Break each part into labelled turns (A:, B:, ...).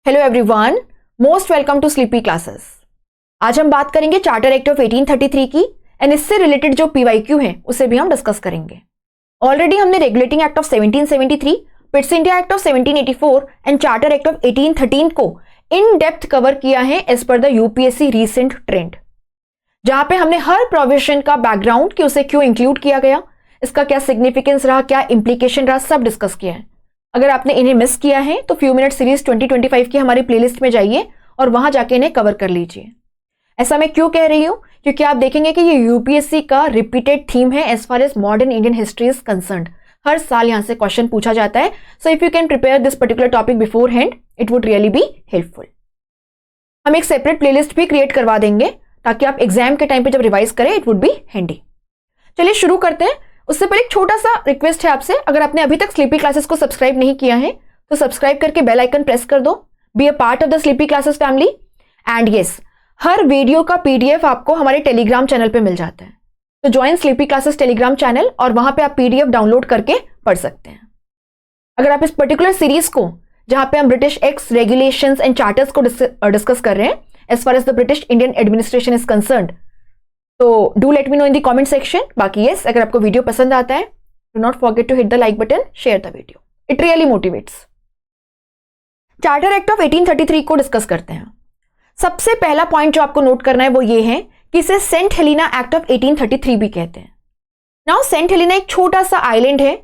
A: Hello everyone, most welcome to sleepy classes. आज हम बात करेंगे चार्टर एक्ट ऑफ 1833 की एंड इससे रिलेटेड जो पीवाईक्यू है उसे भी हम डिस्कस करेंगे। ऑलरेडी हमने regulating act of 1773, Pitt's India act of 1784 and charter act of 1813 को इन डेप्थ कवर किया है as per the UPSC recent trend, जहां पे हमने हर प्रोविजन का बैकग्राउंड कि उसे क्यों इंक्लूड किया गया, इसका क्या सिग्निफिकेंस रहा, क्या इंप्लीकेशन रहा, सब डिस्कस किया है। अगर आपने इन्हें मिस किया है तो फ्यू मिनट सीरीज 2025 की हमारी प्लेलिस्ट में जाइए और वहां जाके इन्हें कवर कर लीजिए। ऐसा मैं क्यों कह रही हूं? क्योंकि आप देखेंगे कि ये यूपीएससी का रिपीटेड थीम है as far as modern Indian history is concerned. हर साल यहां से क्वेश्चन पूछा जाता है। So if you can prepare this particular topic beforehand it would really be helpful. हम एक सेपरेट प्लेलिस्ट भी क्रिएट करवा देंगे ताकि आप एग्जाम के टाइम पे जब रिवाइज करें इट वुड बी हैंडी। चलिए शुरू करते हैं। उससे पहले एक छोटा सा रिक्वेस्ट है आपसे, अगर आपने अभी तक स्लीपी क्लासेस को सब्सक्राइब नहीं किया है तो सब्सक्राइब करके बेल आइकन प्रेस कर दो। Be a part of the sleepy classes family. And yes, her video का पीडीएफ आपको हमारे टेलीग्राम चैनल पे मिल जाता है, तो join sleepy classes Telegram channel और वहां पे आप पीडीएफ डाउनलोड करके पढ़ सकते हैं। अगर आप इस पर्टिकुलर सीरीज को, जहां पे हम British acts, regulations and charters को डिस्कस कर रहे हैं as far as the British Indian administration is concerned, तो do let me know in the comment section. बाकी यस, अगर आपको वीडियो पसंद आता है do not forget to hit the like button, share the video, it really motivates. Charter act of 1833 को discuss करते हैं। सबसे पहला पॉइंट जो आपको नोट करना है वो ये है कि इसे सेंट हेलेना एक्ट ऑफ 1833 भी कहते हैं। नाउ सेंट हेलेना एक छोटा सा आइलैंड है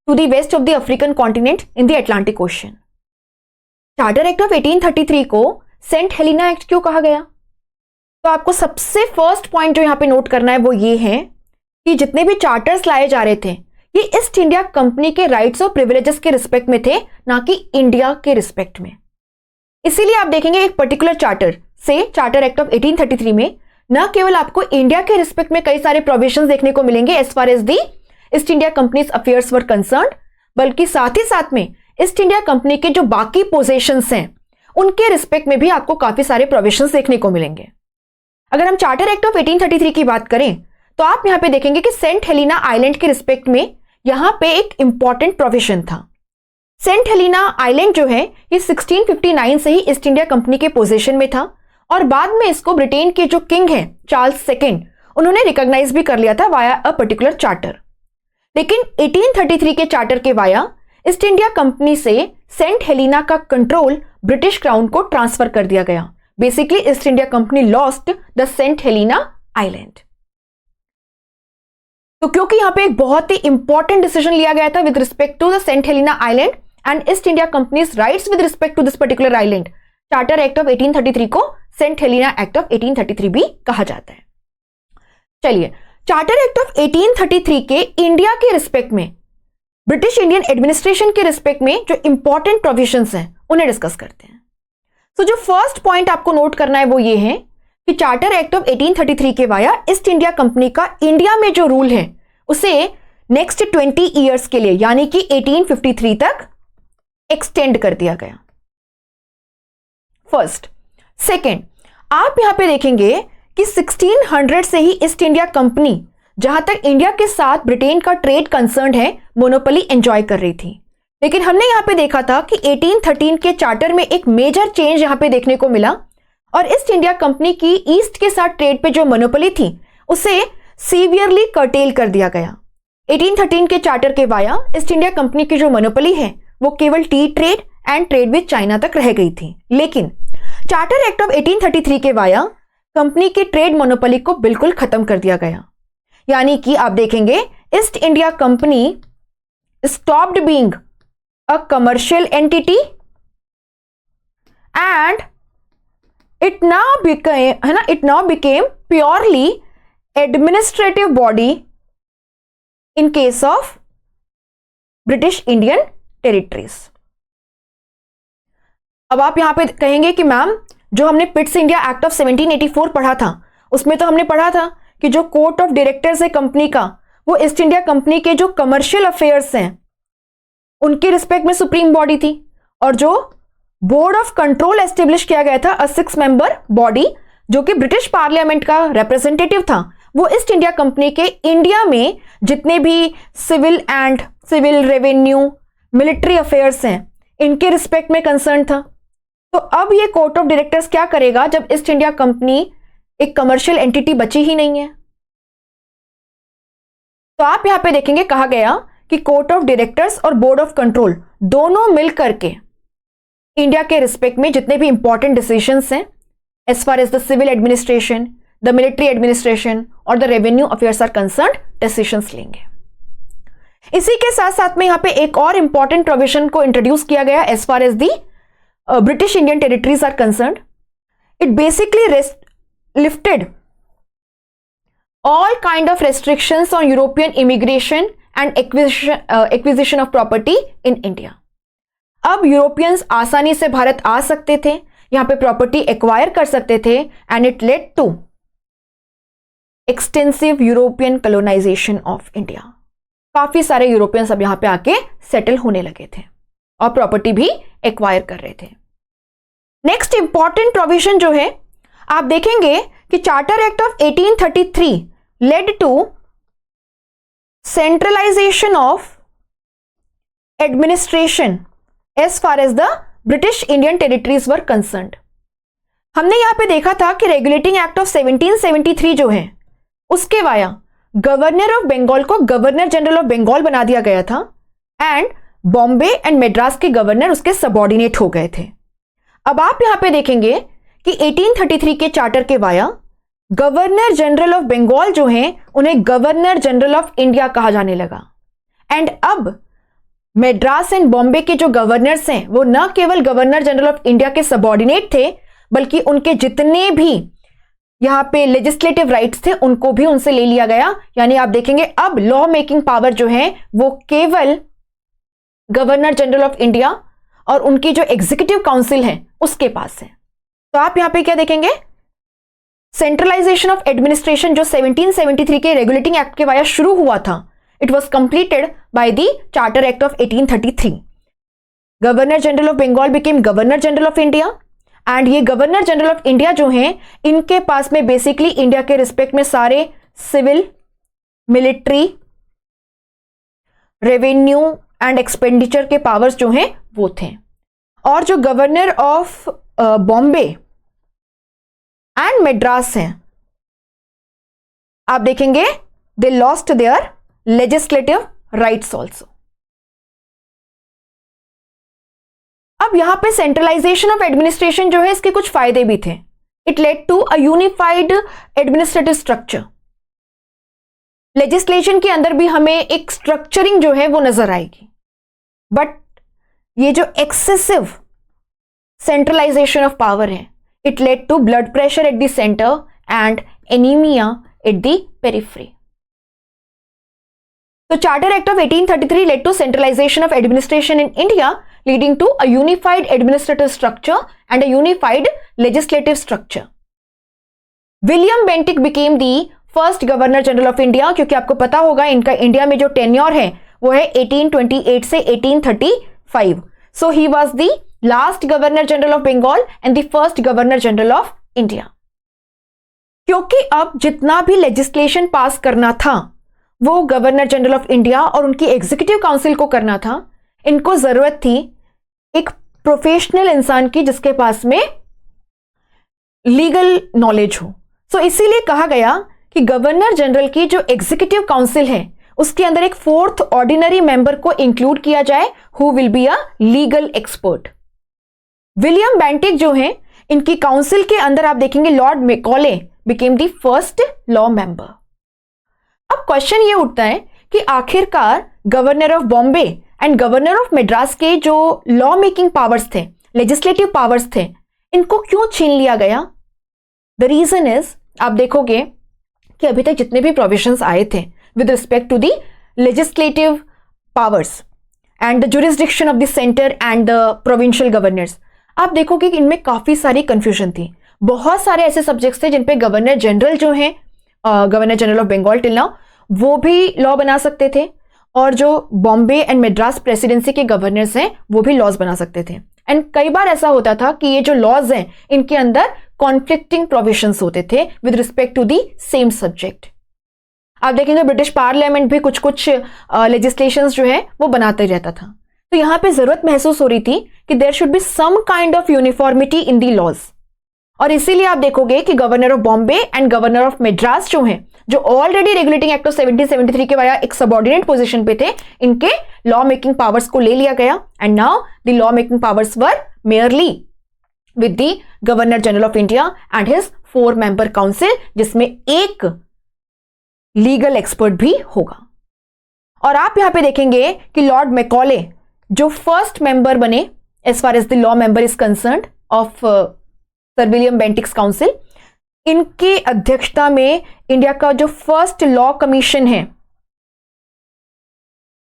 A: to the west of the African continent in the Atlantic Ocean. Charter act of 1833 को सेंट हेलेना एक्ट क्यों कहा गया? तो आपको सबसे फर्स्ट पॉइंट जो यहां पे नोट करना है वो ये है कि जितने भी चार्टर्स लाए जा रहे थे ये ईस्ट इंडिया कंपनी के राइट्स और प्रिविलेजेस के रिस्पेक्ट में थे, ना कि इंडिया के रिस्पेक्ट में। इसीलिए आप देखेंगे एक पर्टिकुलर चार्टर से, चार्टर एक्ट ऑफ 1833 में न केवल आपको इंडिया के रिस्पेक्ट में कई सारे प्रोविजंस देखने को मिलेंगे as far as the East India company's affairs were concerned, बल्कि साथ ही साथ में ईस्ट इंडिया कंपनी के जो बाकी पोजेशंस हैं उनके रिस्पेक्ट में भी आपको काफी सारे प्रोविजंस देखने को मिलेंगे। अगर हम चार्टर एक्ट ऑफ 1833 की बात करें तो आप यहां पे देखेंगे कि सेंट हेलेना आइलैंड के रिस्पेक्ट में यहां पे एक इंपॉर्टेंट प्रोविजन था। सेंट हेलेना आइलैंड जो है ये 1659 से ही ईस्ट इंडिया कंपनी के पोजीशन में था और बाद में इसको ब्रिटेन के जो किंग हैं चार्ल्स सेकेंड, उन्होंने रिकॉग्नाइज भी कर लिया था वाया अ पर्टिकुलर चार्टर। लेकिन 1833 के चार्टर के वाया ईस्ट इंडिया कंपनी से सेंट हेलेना का कंट्रोल ब्रिटिश क्राउन को ट्रांसफर कर दिया गया। Basically, East India Company lost the Saint Helena Island. तो क्योंकि यहां पे एक बहुत ही इंपॉर्टेंट डिसीजन लिया गया था with respect to the saint Helena island and East India company's rights with respect to this particular island, charter act of 1833 को सेंट हेलेना एक्ट ऑफ 1833 भी कहा जाता है। चलिए, चार्टर एक्ट ऑफ 1833 के इंडिया के रिस्पेक्ट में, ब्रिटिश इंडियन एडमिनिस्ट्रेशन के रिस्पेक्ट में जो इंपॉर्टेंट प्रोविजंस हैं उन्हें डिस्कस करते हैं। तो जो फर्स्ट पॉइंट आपको नोट करना है वो ये है कि चार्टर एक्ट ऑफ 1833 के वाया ईस्ट इंडिया कंपनी का इंडिया में जो रूल है उसे नेक्स्ट 20 इयर्स के लिए यानी कि 1853 तक एक्सटेंड कर दिया गया। फर्स्ट। सेकेंड, आप यहां पे देखेंगे कि 1600 से ही ईस्ट इंडिया कंपनी, जहां तक इंडिया के साथ ब्रिटेन का ट्रेड कंसर्न है, मोनोपोली एंजॉय कर रही थी। लेकिन हमने यहां पे देखा था कि 1813 के चार्टर में एक मेजर चेंज यहां पे देखने को मिला और ईस्ट इंडिया कंपनी की ईस्ट के साथ ट्रेड पे जो मोनोपोली थी उसे सीवियरली कर्टेल कर दिया गया। 1813 के चार्टर के वाया ईस्ट इंडिया कंपनी की जो मोनोपोली है वो केवल T trade and trade with China तक रह गई थी। लेकिन चार्टर एक्ट ऑफ 1833 के वाया कंपनी की ट्रेड मोनोपोली को बिल्कुल खत्म कर दिया गया। यानी कि आप देखेंगे east India company stopped being a commercial entity and it now became purely administrative body in case of British Indian territories। अब आप यहां पे कहेंगे कि मैम जो हमने पिट्स इंडिया एक्ट ऑफ 1784 पढ़ा था उसमें तो हमने पढ़ा था कि जो कोर्ट ऑफ डायरेक्टर्स है कंपनी का वो ईस्ट इंडिया कंपनी के जो कमर्शियल अफेयर्स हैं उनके रिस्पेक्ट में सुप्रीम बॉडी थी और जो बोर्ड ऑफ कंट्रोल एस्टेब्लिश किया गया था, अ 6 मेंबर बॉडी जो कि ब्रिटिश पार्लियामेंट का रिप्रेजेंटेटिव था, वो ईस्ट इंडिया कंपनी के इंडिया में जितने भी सिविल रेवेन्यू मिलिट्री अफेयर्स हैं इनके रिस्पेक्ट में कंसर्न था। तो अब ये कोर्ट ऑफ डायरेक्टर्स क्या करेगा जब ईस्ट इंडिया कंपनी एक कमर्शियल एंटिटी बची ही नहीं है? तो आप यहां पे देखेंगे कहा गया कि कोर्ट ऑफ डायरेक्टर्स और बोर्ड ऑफ कंट्रोल दोनों मिलकर के इंडिया के रिस्पेक्ट में जितने भी इंपॉर्टेंट डिसीजंस हैं as far as the civil administration, the military administration और the revenue affairs are concerned decisions लेंगे। इसी के साथ साथ में यहां पे एक और इंपॉर्टेंट प्रोविजन को इंट्रोड्यूस किया गया as far as the British Indian territories are concerned. It basically lifted all kind of restrictions on European immigration and acquisition of property in India. अब यूरोपियंस आसानी से भारत आ सकते थे, यहां पे प्रॉपर्टी एक्वायर कर सकते थे and it led to extensive European colonization of India. काफी सारे यूरोपियंस अब यहां पे आके सेटल होने लगे थे और प्रॉपर्टी भी एक्वायर कर रहे थे। नेक्स्ट इंपॉर्टेंट प्रोविजन जो है आप देखेंगे कि charter act of 1833 led to centralization of administration as far as the British Indian territories were concerned. हमने यहां पे देखा था कि रेगुलेटिंग एक्ट ऑफ 1773 जो है उसके वाया गवर्नर ऑफ बंगाल को गवर्नर जनरल ऑफ बंगाल बना दिया गया था एंड बॉम्बे एंड मद्रास के गवर्नर उसके सबऑर्डिनेट हो गए थे। अब आप यहां पे देखेंगे कि 1833 के चार्टर के via governor general of Bengal जो हैं उन्हें गवर्नर जनरल ऑफ इंडिया कहा जाने लगा एंड अब मद्रास एंड बॉम्बे के जो गवर्नर्स हैं वो न केवल गवर्नर जनरल ऑफ इंडिया के सबऑर्डिनेट थे बल्कि उनके जितने भी यहां पे लेजिस्लेटिव राइट्स थे उनको भी उनसे ले लिया गया। यानी आप देखेंगे अब लॉ मेकिंग पावर जो है वो केवल गवर्नर जनरल ऑफ इंडिया और उनकी जो एग्जीक्यूटिव काउंसिल है उसके पास है। तो आप यहां पे क्या देखेंगे, सेंट्रलाइजेशन ऑफ एडमिनिस्ट्रेशन जो 1773 के रेगुलेटिंग एक्ट के वाया शुरू हुआ था, it was completed by the charter act of 1833। Governor general of Bengal became governor general of India and ये गवर्नर जनरल ऑफ इंडिया जो हैं इनके पास में बेसिकली इंडिया के रिस्पेक्ट में सारे civil, military, revenue and expenditure के पावर्स जो हैं वो थे। और जो governor of Bombay and Madras हैं आप देखेंगे they lost their legislative rights also. अब यहां पे सेंट्रलाइजेशन ऑफ एडमिनिस्ट्रेशन जो है इसके कुछ फायदे भी थे। It led to a unified administrative structure. Legislation के अंदर भी हमें एक स्ट्रक्चरिंग जो है वो नजर आएगी, बट ये जो एक्सेसिव सेंट्रलाइजेशन ऑफ पावर है it led to blood pressure at the centre and anaemia at the periphery. तो charter act of 1833 led to centralization of administration in India, leading to a unified administrative structure and a unified legislative structure. William Bentinck became the first Governor General of India, क्योंकि आपको पता होगा इनका India में जो tenure है वो है 1828 से 1835. So he was the last Governor General of Bengal and the first Governor General of India. क्योंकि अब जितना भी लेजिस्लेशन पास करना था वो गवर्नर जनरल ऑफ इंडिया और उनकी एग्जीक्यूटिव काउंसिल को करना था, इनको जरूरत थी एक प्रोफेशनल इंसान की जिसके पास में लीगल नॉलेज हो। सो इसीलिए कहा गया कि गवर्नर जनरल की जो एग्जीक्यूटिव काउंसिल है उसके अंदर एक फोर्थ ऑर्डिनरी मेंबर को इंक्लूड किया जाए who will be a legal expert. William Bentinck जो है इनकी काउंसिल के अंदर आप देखेंगे Lord Macaulay became the first law member. अब क्वेश्चन ये उठता है कि आखिरकार governor of Bombay and governor of Madras के जो लॉ मेकिंग पावर्स थे, लेजिस्लेटिव पावर्स थे, इनको क्यों छीन लिया गया? द रीजन इज आप देखोगे कि अभी तक जितने भी प्रोविजंस आए थे with respect to the legislative powers and the jurisdiction of the centre and the provincial governors, आप देखोगे कि इनमें काफी सारी कंफ्यूजन थी। बहुत सारे ऐसे सब्जेक्ट्स थे जिन पे गवर्नर जनरल जो हैं governor general of Bengal till now वो भी लॉ बना सकते थे और जो बॉम्बे एंड मद्रास प्रेसिडेंसी के गवर्नर्स हैं वो भी लॉज बना सकते थे। एंड कई बार ऐसा होता था कि ये जो लॉज हैं इनके अंदर कॉन्फ्लिक्टिंग प्रोविजंस होते थे with respect to the same subject. आप देखेंगे ब्रिटिश पार्लियामेंट भी कुछ कुछ लेजिस्लेशंस जो है वो बनाते रहता था। तो यहाँ पे जरूरत महसूस हो रही थी कि there should be some kind of uniformity in the laws. और इसीलिए आप देखोगे कि governor of Bombay and governor of Madras जो हैं, जो ऑलरेडी रेगुलेटिंग एक्ट ऑफ 1773 के वाया एक सबऑर्डिनेट पोजीशन पे थे, इनके लॉ मेकिंग पावर्स को ले लिया गया and now the law making powers were merely with the governor general of India and his 4 member council, जिसमें एक लीगल एक्सपर्ट भी होगा। और आप यहां पे देखेंगे कि लॉर्ड मैकॉले जो फर्स्ट मेंबर बने as far as the law member is concerned of sir William Bentinck's council, इनकी अध्यक्षता में इंडिया का जो फर्स्ट लॉ कमीशन है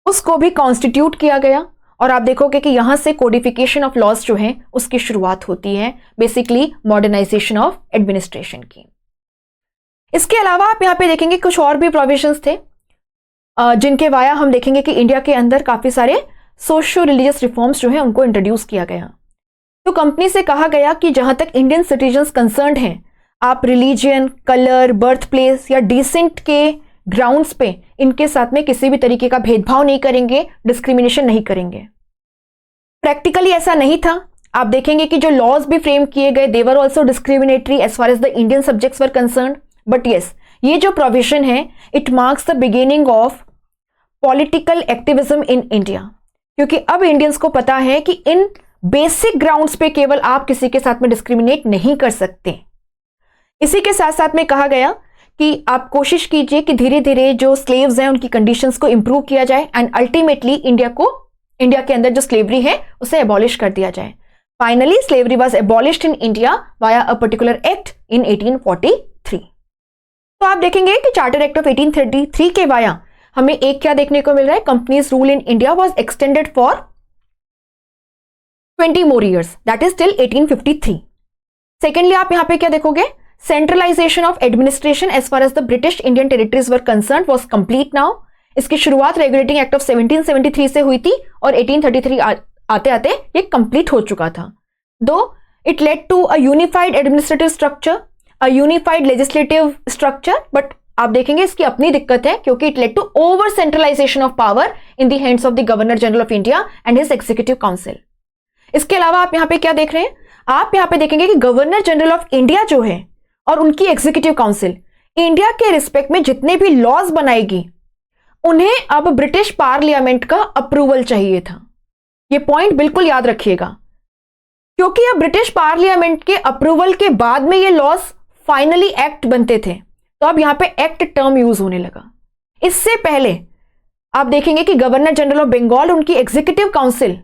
A: उसको भी कॉन्स्टिट्यूट किया गया। और आप देखोगे कि यहां से कोडिफिकेशन ऑफ लॉज जो है उसकी शुरुआत होती है, बेसिकली मॉडर्नाइजेशन ऑफ एडमिनिस्ट्रेशन की। इसके अलावा आप यहां पे देखेंगे कुछ और भी प्रोविजंस थे जिनके वाया हम देखेंगे कि इंडिया के अंदर काफी सारे सोशियो रिलीजियस रिफॉर्म्स जो है उनको इंट्रोड्यूस किया गया। तो कंपनी से कहा गया कि जहां तक इंडियन सिटीजन्स कंसर्न्ड हैं, आप रिलीजियन, कलर, बर्थ प्लेस या डिसेंट के ग्राउंड्स पे इनके साथ में किसी भी तरीके का भेदभाव नहीं करेंगे, डिस्क्रिमिनेशन नहीं करेंगे। प्रैक्टिकली ऐसा नहीं था। आप देखेंगे कि जो लॉज भी फ्रेम किए गए they were also discriminatory as far as the Indian subjects were concerned. But yes, ये जो प्रोविजन है it marks the beginning of political activism in India, क्योंकि अब इंडियंस को पता है कि इन बेसिक ग्राउंड्स पे केवल आप किसी के साथ में डिस्क्रिमिनेट नहीं कर सकते। इसी के साथ साथ में कहा गया कि आप कोशिश कीजिए कि धीरे धीरे जो स्लेव्स हैं उनकी कंडीशंस को इंप्रूव किया जाए एंड अल्टीमेटली इंडिया के अंदर जो स्लेवरी है उसे एबॉलिश कर दिया जाए। Finally slavery was abolished in India via a particular act in 1843। तो आप देखेंगे कि चार्टर एक्ट ऑफ 1833 के वाया हमें एक क्या देखने को मिल रहा है, companies rule in India was extended for 20 more years, that is till 1853. Secondly, आप यहां पे क्या देखोगे, centralization of administration as far as the British Indian territories were concerned was complete now. इसकी शुरुआत रेगुलेटिंग एक्ट ऑफ 1773 से हुई थी और 1833 आते आते ये कंप्लीट हो चुका था। Though it led to a unified administrative structure, a unified legislative structure, but आप देखेंगे इसकी अपनी दिक्कत है क्योंकि it led to over centralization of power in the hands of the governor general of India and his executive council. इसके अलावा आप यहां पे क्या देख रहे हैं, आप यहां पे देखेंगे कि गवर्नर जनरल ऑफ इंडिया जो है और उनकी एग्जीक्यूटिव काउंसिल इंडिया के रिस्पेक्ट में जितने भी लॉज बनाएगी उन्हें अब ब्रिटिश पार्लियामेंट का अप्रूवल चाहिए था। यह पॉइंट बिल्कुल याद रखिएगा, क्योंकि अब ब्रिटिश पार्लियामेंट के अप्रूवल के बाद में ये लॉज फाइनली एक्ट बनते थे। तो अब यहां पे एक्ट टर्म यूज होने लगा। इससे पहले आप देखेंगे कि गवर्नर जनरल ऑफ बंगाल, उनकी एग्जीक्यूटिव काउंसिल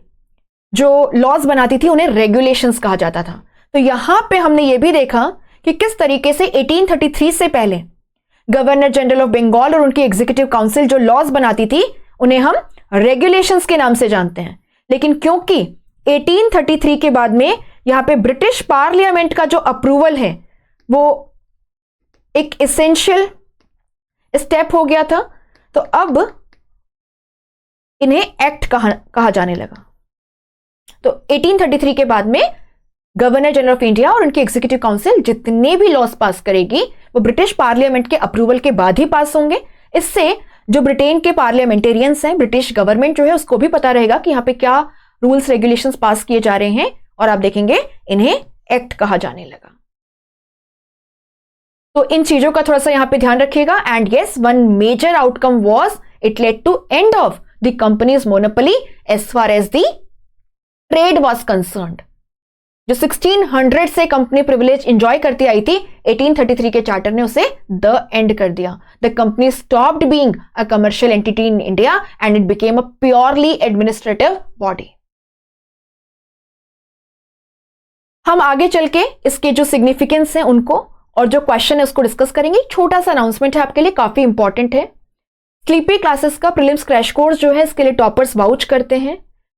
A: जो लॉज बनाती थी उन्हें रेगुलेशंस कहा जाता था। तो यहां पे हमने ये भी देखा कि किस तरीके से 1833 से पहले गवर्नर जनरल ऑफ बंगाल और उनकी एग्जीक्यूटिव काउंसिल जो लॉज बनाती थी उन्हें हम रेगुलेशंस के नाम से जानते हैं। लेकिन क्योंकि 1833 के बाद में यहां पे ब्रिटिश पार्लियामेंट का जो अप्रूवल है वो एक एसेंशियल स्टेप हो गया था, तो अब इन्हें एक्ट कहा जाने लगा। तो 1833 के बाद में गवर्नर जनरल ऑफ इंडिया और उनकी एग्जीक्यूटिव काउंसिल जितने भी लॉज पास करेगी वो ब्रिटिश पार्लियामेंट के अप्रूवल के बाद ही पास होंगे। इससे जो ब्रिटेन के पार्लियामेंटेरियंस हैं, ब्रिटिश गवर्नमेंट जो है उसको भी पता रहेगा कि यहाँ पे क्या रूल्स रेगुलेशंस पास किए जा रहे हैं, और आप देखेंगे इन्हें एक्ट कहा जाने लगा। तो इन चीजों का थोड़ा सा यहां पे ध्यान रखिएगा। And yes, one major outcome was it led to end of the company's monopoly as far as the trade was concerned. जो 1600 से कंपनी प्रिविलेज एंजॉय करती आई थी, 1833 के चार्टर ने उसे द एंड कर दिया। The company stopped being a commercial entity in India and it became a purely administrative body. हम आगे चल के इसके जो सिग्निफिकेंस है उनको और जो क्वेश्चन है उसको डिस्कस करेंगे। छोटा सा अनाउंसमेंट है आपके लिए, काफी इंपॉर्टेंट है। स्लीपी क्लासेस का प्रीलिम्स क्रैश कोर्स जो है इसके लिए टॉपर्स वाउच करते हैं,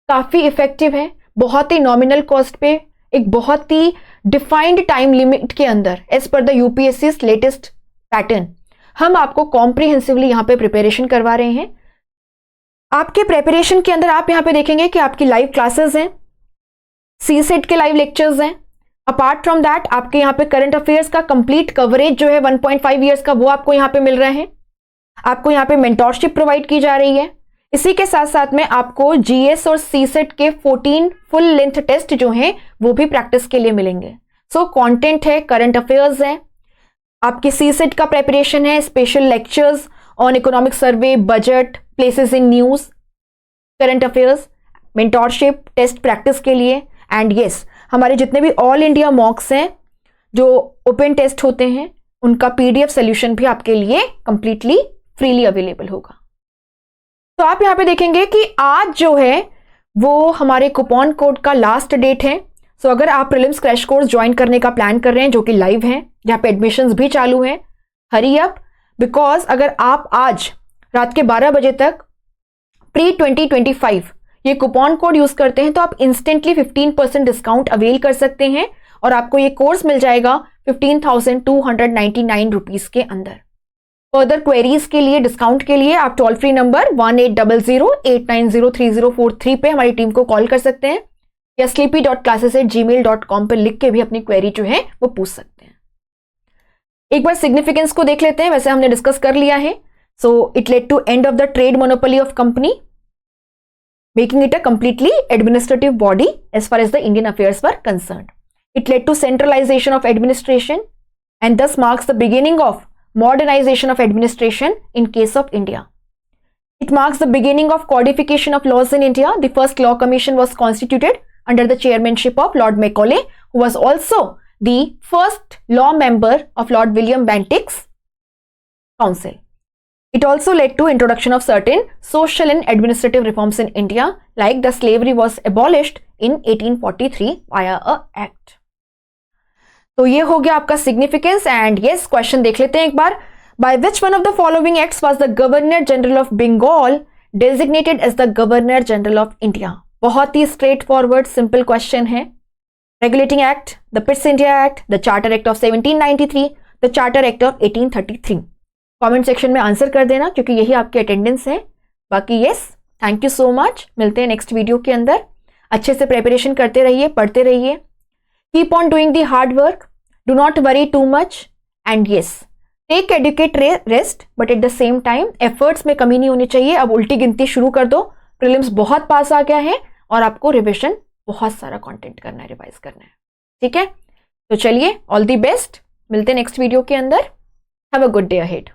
A: काफी इफेक्टिव है, बहुत ही नॉमिनल कॉस्ट पे, एक बहुत ही डिफाइंड टाइम लिमिट के अंदर as per the UPSC latest pattern हम आपको कॉम्प्रिहेंसिवली यहां पे प्रिपरेशन करवा रहे हैं। आपके प्रिपरेशन के अंदर आप यहां पे देखेंगे कि आपकी लाइव क्लासेस हैं, सीसेट के लाइव लेक्चर्स हैं। अपार्ट फ्रॉम दैट आपके यहाँ पे करंट अफेयर्स का कंप्लीट कवरेज जो है 1.5 ईयर्स का वो आपको यहाँ पे मिल रहे हैं। आपको यहाँ पे मेंटोरशिप प्रोवाइड की जा रही है। इसी के साथ साथ में आपको जीएस और सीसेट के 14 फुल लेंथ टेस्ट जो हैं वो भी प्रैक्टिस के लिए मिलेंगे। सो कंटेंट है, करंट अफेयर्स है, आपके सीसेट का प्रेपरेशन है, special lectures on economic survey, budget, places in news, current affairs, mentorship, test practice के लिए। एंड यस, हमारे जितने भी ऑल इंडिया मॉक्स हैं जो ओपन टेस्ट होते हैं उनका पीडीएफ सोल्यूशन भी आपके लिए कंप्लीटली फ्रीली अवेलेबल होगा। तो आप यहाँ पे देखेंगे कि आज जो है वो हमारे कूपन कोड का लास्ट डेट है। सो अगर आप प्रीलिम्स क्रैश कोर्स ज्वाइन करने का प्लान कर रहे हैं जो कि लाइव है, जहाँ पे एडमिशन्स भी चालू हैं, हरी अप, बिकॉज अगर आप आज रात के 12 बजे तक प्री 2025 ये कूपन कोड यूज करते हैं तो आप इंस्टेंटली 15% डिस्काउंट अवेल कर सकते हैं और आपको ये कोर्स मिल जाएगा 15,299 रुपीज के अंदर। फर्दर क्वेरीज के लिए, डिस्काउंट के लिए आप टोल फ्री नंबर 1800-890-3043 पे हमारी टीम को कॉल कर सकते हैं या sleepy.classes@gmail.com पर लिख के भी अपनी क्वेरी जो है वो पूछ सकते हैं। एक बार सिग्निफिकेंस को देख लेते हैं, वैसे हमने डिस्कस कर लिया है। So it led to end of the trade monopoly of company, making it a completely administrative body as far as the Indian affairs were concerned. It led to centralization of administration and thus marks the beginning of modernization of administration in case of India. It marks the beginning of codification of laws in India. The first law commission was constituted under the chairmanship of Lord Macaulay, who was also the first law member of Lord William Bentinck's council. It also led to introduction of certain social and administrative reforms in India, like the slavery was abolished in 1843 via a act. तो ये हो गया आपका significance. And yes, question देख लेते हैं एक बार। By which one of the following acts was the Governor General of Bengal designated as the Governor General of India? बहुत ही स्ट्रेट फॉरवर्ड सिंपल क्वेश्चन है। Regulating act, the Pitt's India act, the charter act of 1793, the charter act of 1833। Comment section में answer कर देना क्योंकि यही आपकी attendance है। बाकी yes, thank you so much. मिलते हैं नेक्स्ट वीडियो के अंदर। अच्छे से प्रिपरेशन करते रहिए, पढ़ते रहिए। Keep on doing the hard work, do not worry too much, and yes, take adequate rest, but at the same time efforts में कमी नहीं होनी चाहिए। अब उल्टी गिनती शुरू कर दो, प्रीलिम्स बहुत पास आ गया है और आपको रिविजन बहुत सारा कंटेंट करना है, रिवाइज करना है। ठीक है, तो चलिए, ऑल द बेस्ट। मिलते हैं नेक्स्ट वीडियो के अंदर। Have a good day ahead.